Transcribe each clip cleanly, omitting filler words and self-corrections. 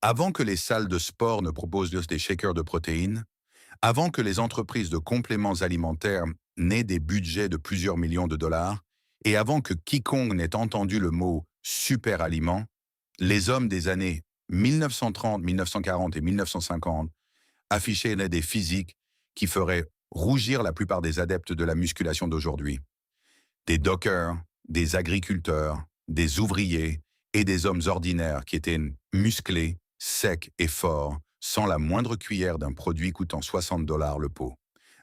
Avant que les salles de sport ne proposent des shakers de protéines, avant que les entreprises de compléments alimentaires n'aient des budgets de plusieurs millions de dollars, et avant que quiconque n'ait entendu le mot super aliment, les hommes des années 1930, 1940 et 1950 affichaient des physiques qui feraient rougir la plupart des adeptes de la musculation d'aujourd'hui. Des dockers, des agriculteurs, des ouvriers et des hommes ordinaires qui étaient musclés, secs et forts, sans la moindre cuillère d'un produit coûtant 60 $ le pot.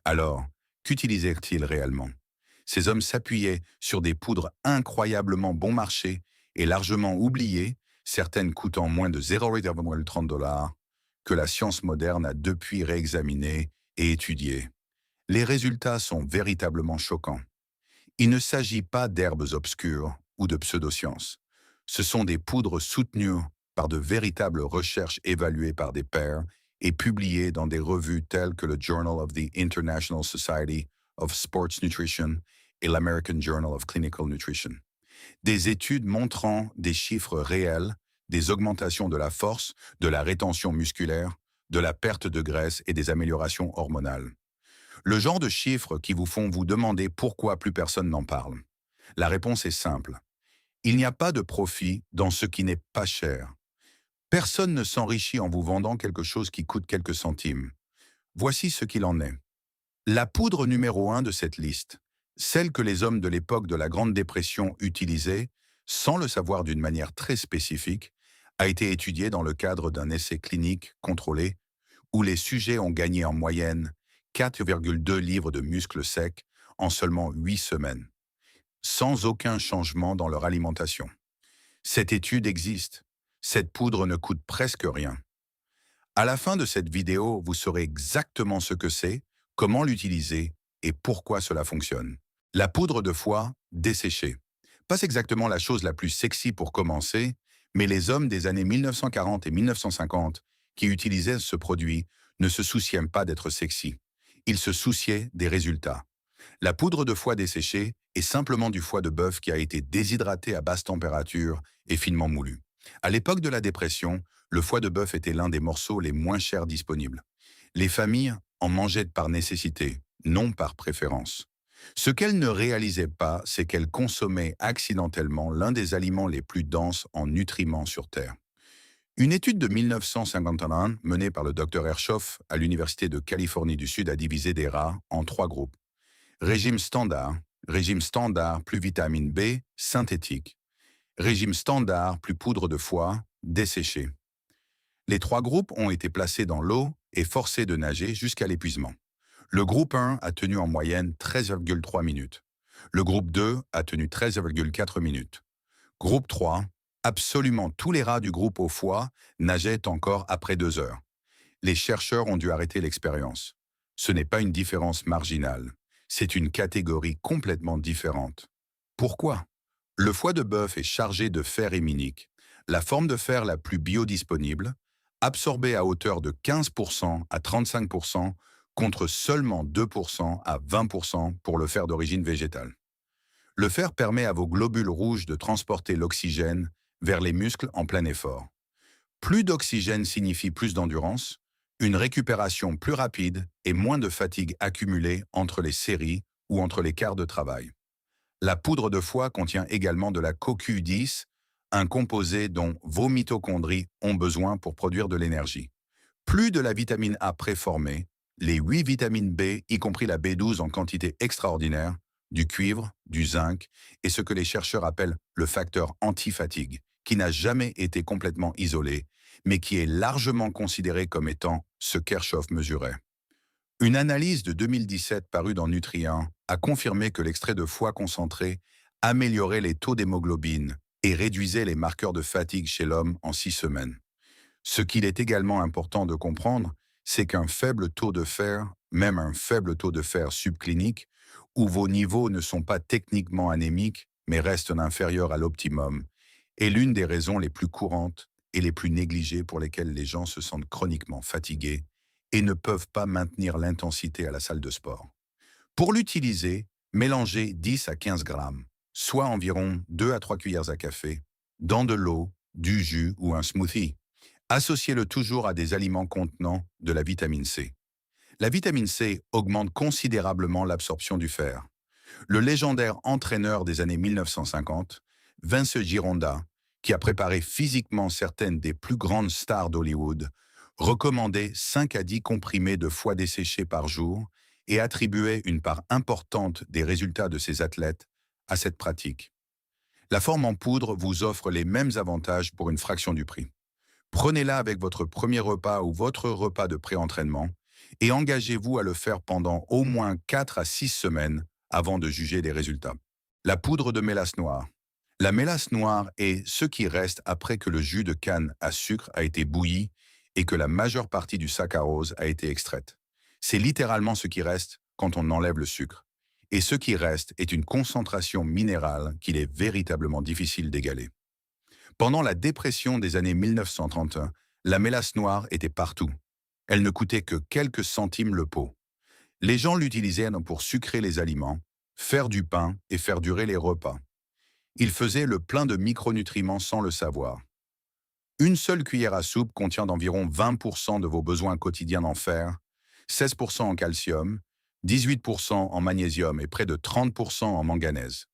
Alors, qu'utilisaient-ils réellement? Ces hommes s'appuyaient sur des poudres incroyablement bon marché et largement oubliées, certaines coûtant moins de 0,30 $, que la science moderne a depuis réexaminé et étudié. Les résultats sont véritablement choquants. Il ne s'agit pas d'herbes obscures ou de pseudosciences. Ce sont des poudres soutenues par de véritables recherches évaluées par des pairs et publiées dans des revues telles que le Journal of the International Society of Sports Nutrition et l'American Journal of Clinical Nutrition. Des études montrant des chiffres réels, des augmentations de la force, de la rétention musculaire, de la perte de graisse et des améliorations hormonales. Le genre de chiffres qui vous font vous demander pourquoi plus personne n'en parle. La réponse est simple. Il n'y a pas de profit dans ce qui n'est pas cher. Personne ne s'enrichit en vous vendant quelque chose qui coûte quelques centimes. Voici ce qu'il en est. La poudre numéro 1 de cette liste, celle que les hommes de l'époque de la Grande Dépression utilisaient, sans le savoir d'une manière très spécifique, a été étudiée dans le cadre d'un essai clinique contrôlé où les sujets ont gagné en moyenne 4,2 livres de muscles secs en seulement 8 semaines, sans aucun changement dans leur alimentation. Cette étude existe. Cette poudre ne coûte presque rien. À la fin de cette vidéo, vous saurez exactement ce que c'est, comment l'utiliser et pourquoi cela fonctionne. La poudre de foie desséchée. Pas exactement la chose la plus sexy pour commencer, mais les hommes des années 1940 et 1950 qui utilisaient ce produit ne se souciaient pas d'être sexy. Ils se souciaient des résultats. La poudre de foie desséchée est simplement du foie de bœuf qui a été déshydraté à basse température et finement moulu. À l'époque de la dépression, le foie de bœuf était l'un des morceaux les moins chers disponibles. Les familles en mangeaient par nécessité, non par préférence. Ce qu'elles ne réalisaient pas, c'est qu'elles consommaient accidentellement l'un des aliments les plus denses en nutriments sur Terre. Une étude de 1951 menée par le Dr Herchoff à l'Université de Californie du Sud a divisé des rats en 3 groupes. Régime standard plus vitamine B, synthétique. Régime standard plus poudre de foie, desséchée. Les 3 groupes ont été placés dans l'eau et forcés de nager jusqu'à l'épuisement. Le groupe 1 a tenu en moyenne 13,3 minutes. Le groupe 2 a tenu 13,4 minutes. Groupe 3, absolument tous les rats du groupe au foie nageaient encore après 2 heures. Les chercheurs ont dû arrêter l'expérience. Ce n'est pas une différence marginale. C'est une catégorie complètement différente. Pourquoi? Le foie de bœuf est chargé de fer héminique, la forme de fer la plus biodisponible, absorbée à hauteur de 15% à 35% contre seulement 2% à 20% pour le fer d'origine végétale. Le fer permet à vos globules rouges de transporter l'oxygène vers les muscles en plein effort. Plus d'oxygène signifie plus d'endurance, une récupération plus rapide et moins de fatigue accumulée entre les séries ou entre les quarts de travail. La poudre de foie contient également de la CoQ10, un composé dont vos mitochondries ont besoin pour produire de l'énergie. Plus de la vitamine A préformée, les 8 vitamines B, y compris la B12 en quantité extraordinaire, du cuivre, du zinc et ce que les chercheurs appellent le facteur anti-fatigue, qui n'a jamais été complètement isolé, mais qui est largement considéré comme étant ce qu'Herchoff mesurait. Une analyse de 2017 parue dans Nutrient a confirmé que l'extrait de foie concentré améliorait les taux d'hémoglobine et réduisait les marqueurs de fatigue chez l'homme en 6 semaines. Ce qu'il est également important de comprendre, c'est qu'un faible taux de fer, même un faible taux de fer subclinique, où vos niveaux ne sont pas techniquement anémiques, mais restent inférieurs à l'optimum, est l'une des raisons les plus courantes et les plus négligées pour lesquelles les gens se sentent chroniquement fatigués et ne peuvent pas maintenir l'intensité à la salle de sport. Pour l'utiliser, mélangez 10 à 15 grammes, soit environ 2 à 3 cuillères à café, dans de l'eau, du jus ou un smoothie. Associez-le toujours à des aliments contenant de la vitamine C. La vitamine C augmente considérablement l'absorption du fer. Le légendaire entraîneur des années 1950, Vince Gironda, qui a préparé physiquement certaines des plus grandes stars d'Hollywood, recommandait 5 à 10 comprimés de foie desséché par jour et attribuait une part importante des résultats de ses athlètes à cette pratique. La forme en poudre vous offre les mêmes avantages pour une fraction du prix. Prenez-la avec votre premier repas ou votre repas de pré-entraînement et engagez-vous à le faire pendant au moins 4 à 6 semaines avant de juger des résultats. La poudre de mélasse noire. La mélasse noire est ce qui reste après que le jus de canne à sucre a été bouilli et que la majeure partie du saccharose a été extraite. C'est littéralement ce qui reste quand on enlève le sucre. Et ce qui reste est une concentration minérale qu'il est véritablement difficile d'égaler. Pendant la dépression des années 1931, la mélasse noire était partout. Elle ne coûtait que quelques centimes le pot. Les gens l'utilisaient pour sucrer les aliments, faire du pain et faire durer les repas. Ils faisaient le plein de micronutriments sans le savoir. Une seule cuillère à soupe contient d'environ 20% de vos besoins quotidiens en fer, 16% en calcium, 18% en magnésium et près de 30% en manganèse.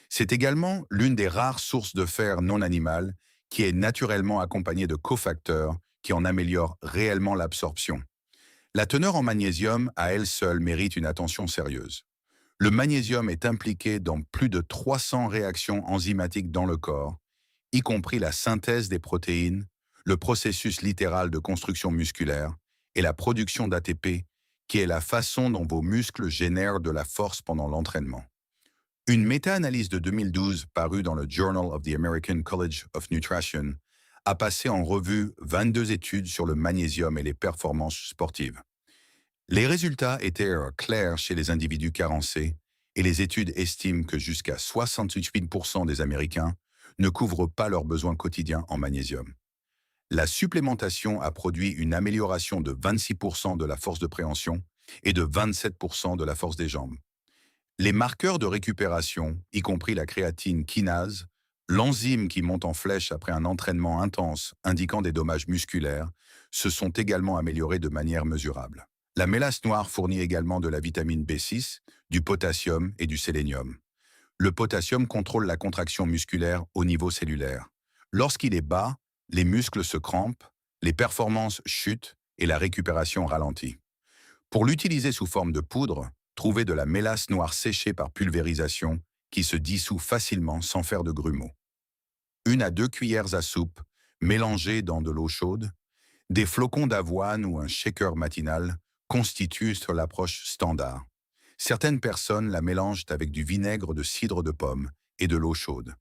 C'est également l'une des rares sources de fer non animal qui est naturellement accompagnée de cofacteurs qui en améliorent réellement l'absorption. La teneur en magnésium à elle seule mérite une attention sérieuse. Le magnésium est impliqué dans plus de 300 réactions enzymatiques dans le corps, y compris la synthèse des protéines, le processus littéral de construction musculaire et la production d'ATP, qui est la façon dont vos muscles génèrent de la force pendant l'entraînement. Une méta-analyse de 2012 parue dans le Journal of the American College of Nutrition a passé en revue 22 études sur le magnésium et les performances sportives. Les résultats étaient clairs chez les individus carencés et les études estiment que jusqu'à 68% des Américains ne couvrent pas leurs besoins quotidiens en magnésium. La supplémentation a produit une amélioration de 26% de la force de préhension et de 27% de la force des jambes. Les marqueurs de récupération, y compris la créatine kinase, l'enzyme qui monte en flèche après un entraînement intense indiquant des dommages musculaires, se sont également améliorés de manière mesurable. La mélasse noire fournit également de la vitamine B6, du potassium et du sélénium. Le potassium contrôle la contraction musculaire au niveau cellulaire. Lorsqu'il est bas, les muscles se crampent, les performances chutent et la récupération ralentit. Pour l'utiliser sous forme de poudre, trouvez de la mélasse noire séchée par pulvérisation qui se dissout facilement sans faire de grumeaux. 1 à 2 cuillères à soupe, mélangées dans de l'eau chaude, des flocons d'avoine ou un shaker matinal constituent l'approche standard. Certaines personnes la mélangent avec du vinaigre de cidre de pomme et de l'eau chaude,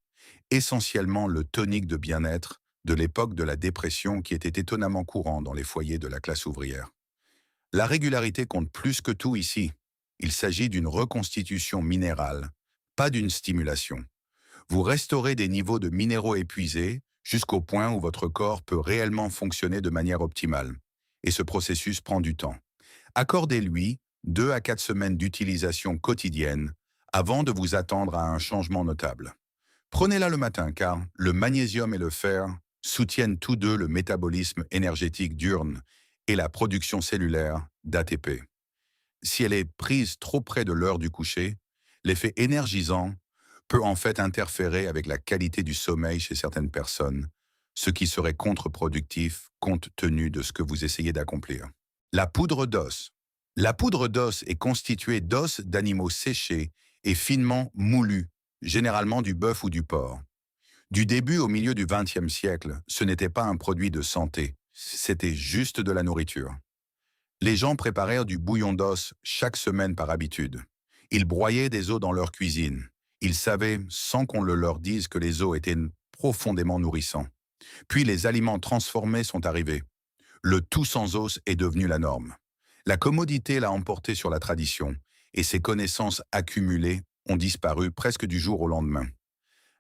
essentiellement le tonique de bien-être de l'époque de la dépression qui était étonnamment courant dans les foyers de la classe ouvrière. La régularité compte plus que tout ici. Il s'agit d'une reconstitution minérale, pas d'une stimulation. Vous restaurez des niveaux de minéraux épuisés jusqu'au point où votre corps peut réellement fonctionner de manière optimale. Et ce processus prend du temps. Accordez-lui 2 à 4 semaines d'utilisation quotidienne avant de vous attendre à un changement notable. Prenez-la le matin car le magnésium et le fer soutiennent tous deux le métabolisme énergétique diurne et la production cellulaire d'ATP. Si elle est prise trop près de l'heure du coucher, l'effet énergisant peut en fait interférer avec la qualité du sommeil chez certaines personnes, ce qui serait contre-productif compte tenu de ce que vous essayez d'accomplir. La poudre d'os. La poudre d'os est constituée d'os d'animaux séchés et finement moulus, généralement du bœuf ou du porc. Du début au milieu du XXe siècle, ce n'était pas un produit de santé, c'était juste de la nourriture. Les gens préparèrent du bouillon d'os chaque semaine par habitude. Ils broyaient des os dans leur cuisine. Ils savaient, sans qu'on le leur dise, que les os étaient profondément nourrissants. Puis les aliments transformés sont arrivés. Le tout sans os est devenu la norme. La commodité l'a emporté sur la tradition, et ses connaissances accumulées ont disparu presque du jour au lendemain.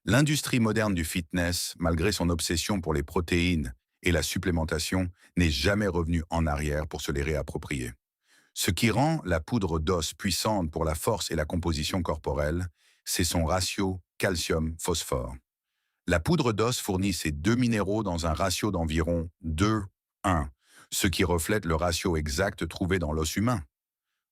L'industrie moderne du fitness, malgré son obsession pour les protéines et la supplémentation, n'est jamais revenue en arrière pour se les réapproprier. Ce qui rend la poudre d'os puissante pour la force et la composition corporelle, c'est son ratio calcium-phosphore. La poudre d'os fournit ces deux minéraux dans un ratio d'environ 2:1, ce qui reflète le ratio exact trouvé dans l'os humain.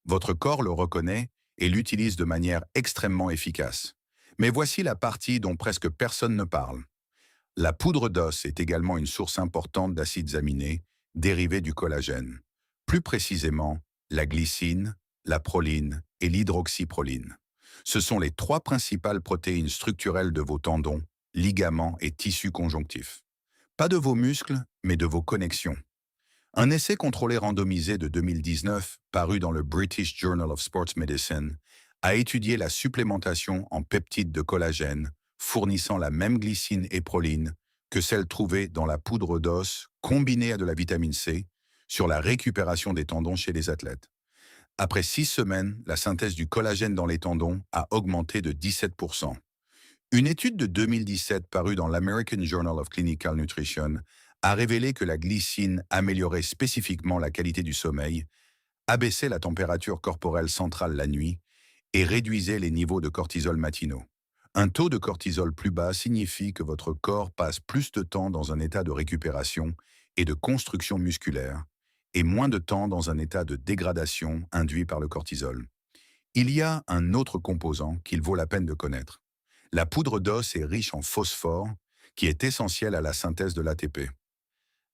Votre corps le reconnaît et l'utilise de manière extrêmement efficace. Mais voici la partie dont presque personne ne parle. La poudre d'os est également une source importante d'acides aminés dérivés du collagène. Plus précisément, la glycine, la proline et l'hydroxyproline. Ce sont les trois principales protéines structurelles de vos tendons, ligaments et tissus conjonctifs. Pas de vos muscles, mais de vos connexions. Un essai contrôlé randomisé de 2019, paru dans le British Journal of Sports Medicine, a étudié la supplémentation en peptides de collagène fournissant la même glycine et proline que celle trouvée dans la poudre d'os combinée à de la vitamine C sur la récupération des tendons chez les athlètes. Après 6 semaines, la synthèse du collagène dans les tendons a augmenté de 17%. Une étude de 2017 parue dans l'American Journal of Clinical Nutrition a révélé que la glycine améliorait spécifiquement la qualité du sommeil, abaissait la température corporelle centrale la nuit et réduisait les niveaux de cortisol matinaux. Un taux de cortisol plus bas signifie que votre corps passe plus de temps dans un état de récupération et de construction musculaire, et moins de temps dans un état de dégradation induit par le cortisol. Il y a un autre composant qu'il vaut la peine de connaître. La poudre d'os est riche en phosphore, qui est essentiel à la synthèse de l'ATP.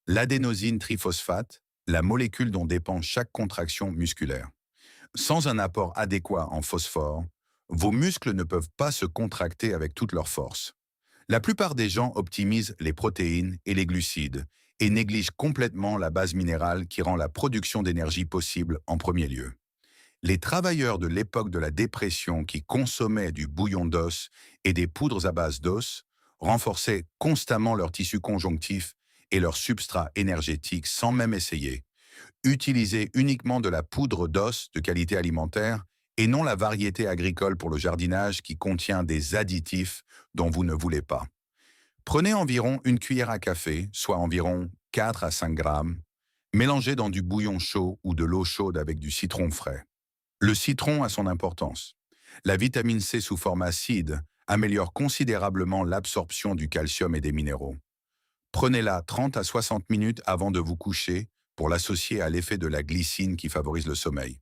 L'adénosine triphosphate, la molécule dont dépend chaque contraction musculaire. Sans un apport adéquat en phosphore, vos muscles ne peuvent pas se contracter avec toute leur force. La plupart des gens optimisent les protéines et les glucides et négligent complètement la base minérale qui rend la production d'énergie possible en premier lieu. Les travailleurs de l'époque de la dépression qui consommaient du bouillon d'os et des poudres à base d'os renforçaient constamment leur tissu conjonctif et leur substrat énergétique sans même essayer. Utilisez uniquement de la poudre d'os de qualité alimentaire et non la variété agricole pour le jardinage qui contient des additifs dont vous ne voulez pas. Prenez environ une cuillère à café, soit environ 4 à 5 grammes, mélangez dans du bouillon chaud ou de l'eau chaude avec du citron frais. Le citron a son importance. La vitamine C sous forme acide améliore considérablement l'absorption du calcium et des minéraux. Prenez-la 30 à 60 minutes avant de vous coucher pour l'associer à l'effet de la glycine qui favorise le sommeil.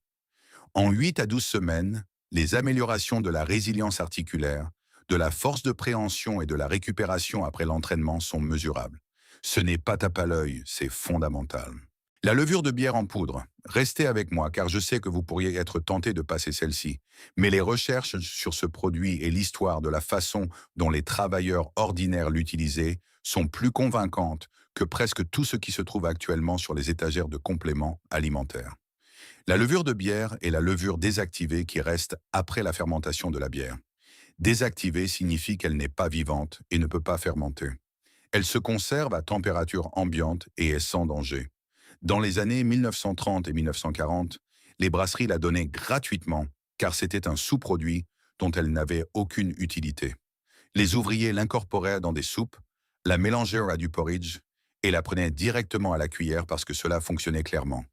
En 8 à 12 semaines, les améliorations de la résilience articulaire, de la force de préhension et de la récupération après l'entraînement sont mesurables. Ce n'est pas tape à l'œil, c'est fondamental. La levure de bière en poudre. Restez avec moi car je sais que vous pourriez être tenté de passer celle-ci. Mais les recherches sur ce produit et l'histoire de la façon dont les travailleurs ordinaires l'utilisaient sont plus convaincantes que presque tout ce qui se trouve actuellement sur les étagères de compléments alimentaires. La levure de bière est la levure désactivée qui reste après la fermentation de la bière. Désactivée signifie qu'elle n'est pas vivante et ne peut pas fermenter. Elle se conserve à température ambiante et est sans danger. Dans les années 1930 et 1940, les brasseries la donnaient gratuitement car c'était un sous-produit dont elle n'avait aucune utilité. Les ouvriers l'incorporaient dans des soupes, la mélangèrent à du porridge et la prenaient directement à la cuillère parce que cela fonctionnait clairement.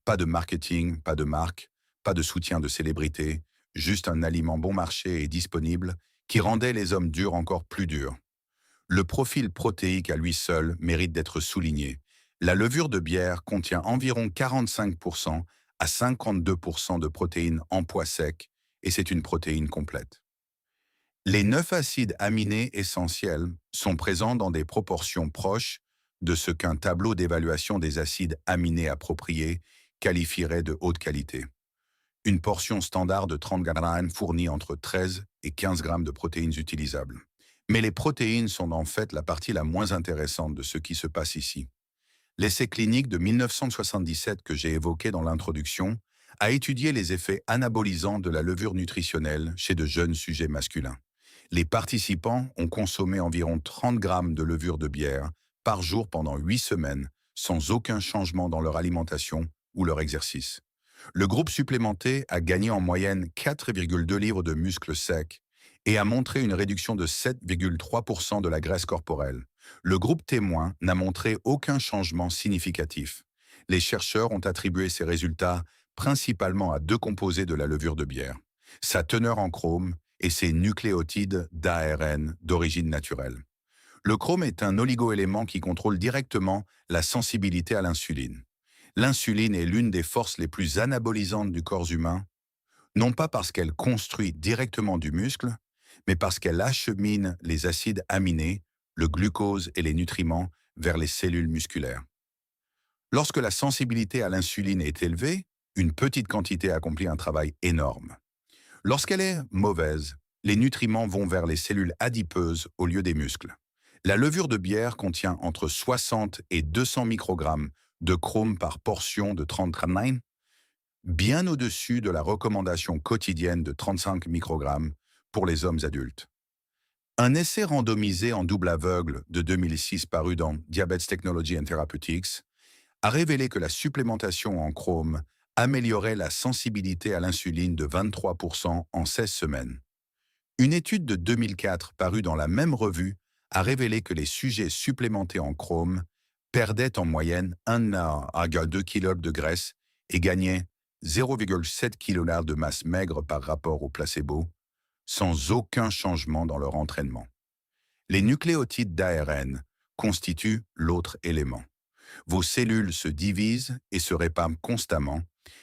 Pas de marketing, pas de marque, pas de soutien de célébrité, juste un aliment bon marché et disponible qui rendait les hommes durs encore plus durs. Le profil protéique à lui seul mérite d'être souligné. La levure de bière contient environ 45% à 52% de protéines en pois sec et c'est une protéine complète. Les 9 acides aminés essentiels sont présents dans des proportions proches de ce qu'un tableau d'évaluation des acides aminés appropriés qualifierait de haute qualité. Une portion standard de 30 grammes fournit entre 13 et 15 grammes de protéines utilisables. Mais les protéines sont en fait la partie la moins intéressante de ce qui se passe ici. L'essai clinique de 1977 que j'ai évoqué dans l'introduction a étudié les effets anabolisants de la levure nutritionnelle chez de jeunes sujets masculins. Les participants ont consommé environ 30 grammes de levure de bière par jour pendant 8 semaines, sans aucun changement dans leur alimentation ou leur exercice. Le groupe supplémenté a gagné en moyenne 4,2 livres de muscles secs et a montré une réduction de 7,3% de la graisse corporelle. Le groupe témoin n'a montré aucun changement significatif. Les chercheurs ont attribué ces résultats principalement à deux composés de la levure de bière, sa teneur en chrome et ses nucléotides d'ARN d'origine naturelle. Le chrome est un oligoélément qui contrôle directement la sensibilité à l'insuline. L'insuline est l'une des forces les plus anabolisantes du corps humain, non pas parce qu'elle construit directement du muscle, mais parce qu'elle achemine les acides aminés, le glucose et les nutriments vers les cellules musculaires. Lorsque la sensibilité à l'insuline est élevée, une petite quantité accomplit un travail énorme. Lorsqu'elle est mauvaise, les nutriments vont vers les cellules adipeuses au lieu des muscles. La levure de bière contient entre 60 et 200 microgrammes de chrome par portion de 30 grammes, bien au-dessus de la recommandation quotidienne de 35 microgrammes pour les hommes adultes. Un essai randomisé en double aveugle de 2006 paru dans Diabetes Technology and Therapeutics a révélé que la supplémentation en chrome améliorait la sensibilité à l'insuline de 23% en 16 semaines. Une étude de 2004 parue dans la même revue a révélé que les sujets supplémentés en chrome perdaient en moyenne 1,2 kg de graisse et gagnaient 0,7 kg de masse maigre par rapport au placebo, sans aucun changement dans leur entraînement. Les nucléotides d'ARN constituent l'autre élément. Vos cellules se divisent et se réparent constamment,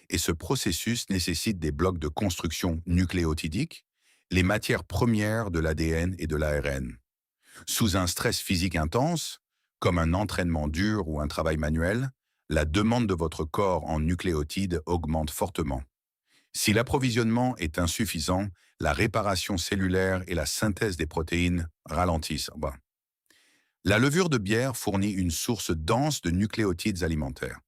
et ce processus nécessite des blocs de construction nucléotidiques, les matières premières de l'ADN et de l'ARN. Sous un stress physique intense, comme un entraînement dur ou un travail manuel, la demande de votre corps en nucléotides augmente fortement. Si l'approvisionnement est insuffisant, la réparation cellulaire et la synthèse des protéines ralentissent. La levure de bière fournit une source dense de nucléotides alimentaires.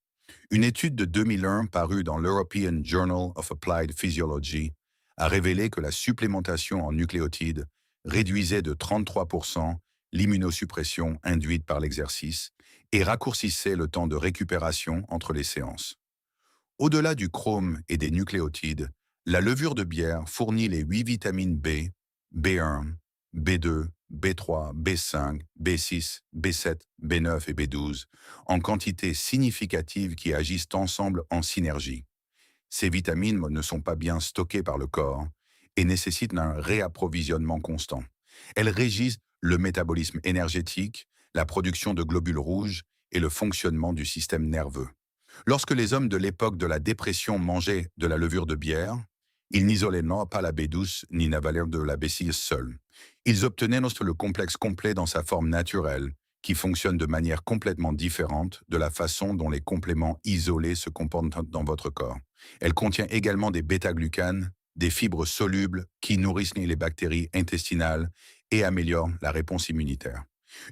Une étude de 2001 parue dans l'European Journal of Applied Physiology a révélé que la supplémentation en nucléotides réduisait de 33% l'immunosuppression induite par l'exercice et raccourcissait le temps de récupération entre les séances. Au-delà du chrome et des nucléotides, la levure de bière fournit les 8 vitamines B, B1, B2, B3, B5, B6, B7, B9 et B12 en quantité significative qui agissent ensemble en synergie. Ces vitamines ne sont pas bien stockées par le corps et nécessitent un réapprovisionnement constant. Elles régissent le métabolisme énergétique, la production de globules rouges et le fonctionnement du système nerveux. Lorsque les hommes de l'époque de la dépression mangeaient de la levure de bière, ils n'isolaient non pas la B12 ni n'avalaient de la B6 seule. Ils obtenaient le complexe complet dans sa forme naturelle, qui fonctionne de manière complètement différente de la façon dont les compléments isolés se comportent dans votre corps. Elle contient également des bêta-glucanes, des fibres solubles qui nourrissent les bactéries intestinales et améliorent la réponse immunitaire.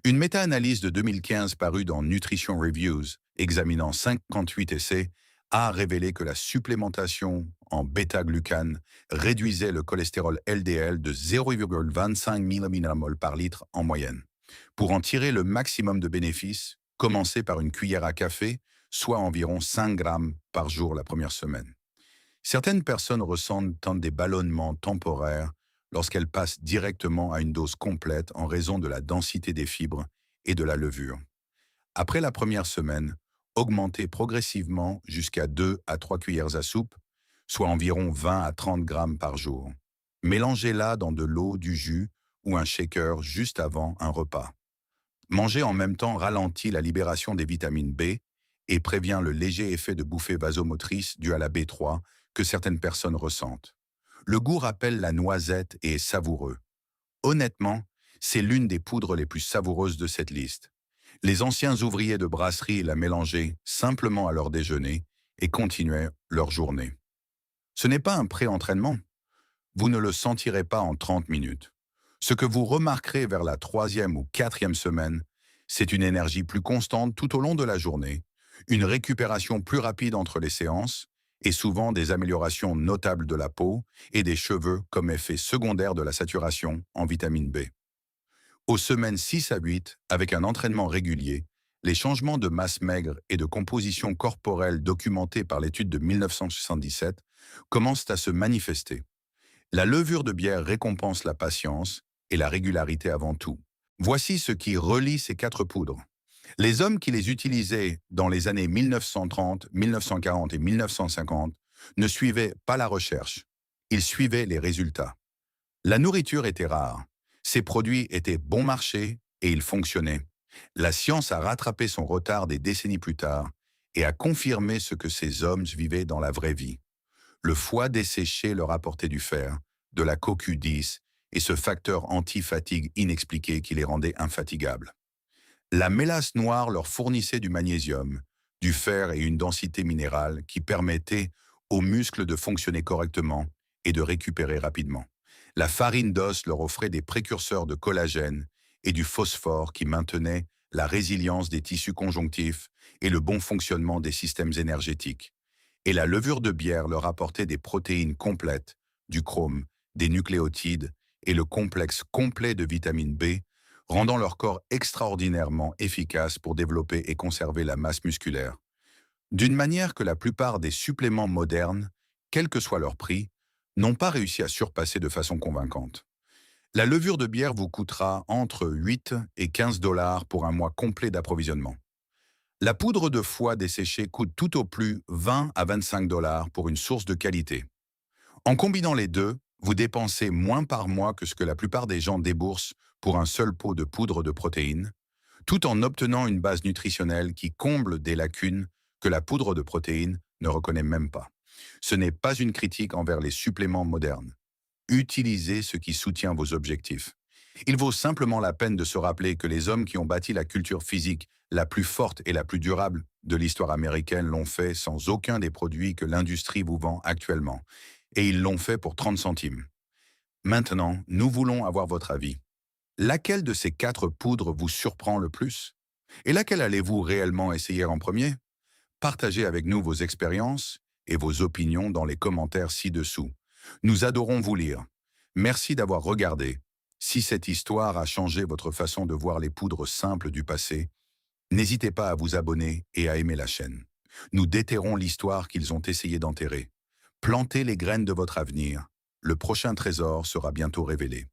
Une méta-analyse de 2015 parue dans Nutrition Reviews, examinant 58 essais, a révélé que la supplémentation en bêta-glucane réduisait le cholestérol LDL de 0,25 mmol par litre en moyenne. Pour en tirer le maximum de bénéfices, commencez par une cuillère à café, soit environ 5 grammes par jour la première semaine. Certaines personnes ressentent des ballonnements temporaires lorsqu'elles passent directement à une dose complète en raison de la densité des fibres et de la levure. Après la première semaine, augmentez progressivement jusqu'à 2 à 3 cuillères à soupe, soit environ 20 à 30 grammes par jour. Mélangez-la dans de l'eau, du jus ou un shaker juste avant un repas. Manger en même temps ralentit la libération des vitamines B et prévient le léger effet de bouffée vasomotrice dû à la B3 que certaines personnes ressentent. Le goût rappelle la noisette et est savoureux. Honnêtement, c'est l'une des poudres les plus savoureuses de cette liste. Les anciens ouvriers de brasserie la mélangeaient simplement à leur déjeuner et continuaient leur journée. Ce n'est pas un pré-entraînement. Vous ne le sentirez pas en 30 minutes. Ce que vous remarquerez vers la 3e ou 4e semaine, c'est une énergie plus constante tout au long de la journée, une récupération plus rapide entre les séances et souvent des améliorations notables de la peau et des cheveux comme effet secondaire de la saturation en vitamine B. Aux semaines 6 à 8, avec un entraînement régulier, les changements de masse maigre et de composition corporelle documentés par l'étude de 1977 commencent à se manifester. La levure de bière récompense la patience et la régularité avant tout. Voici ce qui relie ces 4 poudres. Les hommes qui les utilisaient dans les années 1930, 1940 et 1950 ne suivaient pas la recherche, ils suivaient les résultats. La nourriture était rare, ces produits étaient bon marché Et il fonctionnait. La science a rattrapé son retard des décennies plus tard et a confirmé ce que ces hommes vivaient dans la vraie vie. Le foie desséché leur apportait du fer, de la CoQ10 et ce facteur anti-fatigue inexpliqué qui les rendait infatigables. La mélasse noire leur fournissait du magnésium, du fer et une densité minérale qui permettaient aux muscles de fonctionner correctement et de récupérer rapidement. La farine d'os leur offrait des précurseurs de collagène et du phosphore qui maintenaient la résilience des tissus conjonctifs et le bon fonctionnement des systèmes énergétiques. Et la levure de bière leur apportait des protéines complètes, du chrome, des nucléotides et le complexe complet de vitamine B, rendant leur corps extraordinairement efficace pour développer et conserver la masse musculaire. D'une manière que la plupart des suppléments modernes, quel que soit leur prix, n'ont pas réussi à surpasser de façon convaincante. La levure de bière vous coûtera entre 8 et 15 dollars pour un mois complet d'approvisionnement. La poudre de foie desséchée coûte tout au plus 20 à 25 dollars pour une source de qualité. En combinant les deux, vous dépensez moins par mois que ce que la plupart des gens déboursent pour un seul pot de poudre de protéines, tout en obtenant une base nutritionnelle qui comble des lacunes que la poudre de protéines ne reconnaît même pas. Ce n'est pas une critique envers les suppléments modernes. Utilisez ce qui soutient vos objectifs. Il vaut simplement la peine de se rappeler que les hommes qui ont bâti la culture physique la plus forte et la plus durable de l'histoire américaine l'ont fait sans aucun des produits que l'industrie vous vend actuellement. Et ils l'ont fait pour 30 centimes. Maintenant, nous voulons avoir votre avis. Laquelle de ces 4 poudres vous surprend le plus? Et laquelle allez-vous réellement essayer en premier? Partagez avec nous vos expériences et vos opinions dans les commentaires ci-dessous. Nous adorons vous lire. Merci d'avoir regardé. Si cette histoire a changé votre façon de voir les poudres simples du passé, n'hésitez pas à vous abonner et à aimer la chaîne. Nous déterrons l'histoire qu'ils ont essayé d'enterrer. Plantez les graines de votre avenir. Le prochain trésor sera bientôt révélé.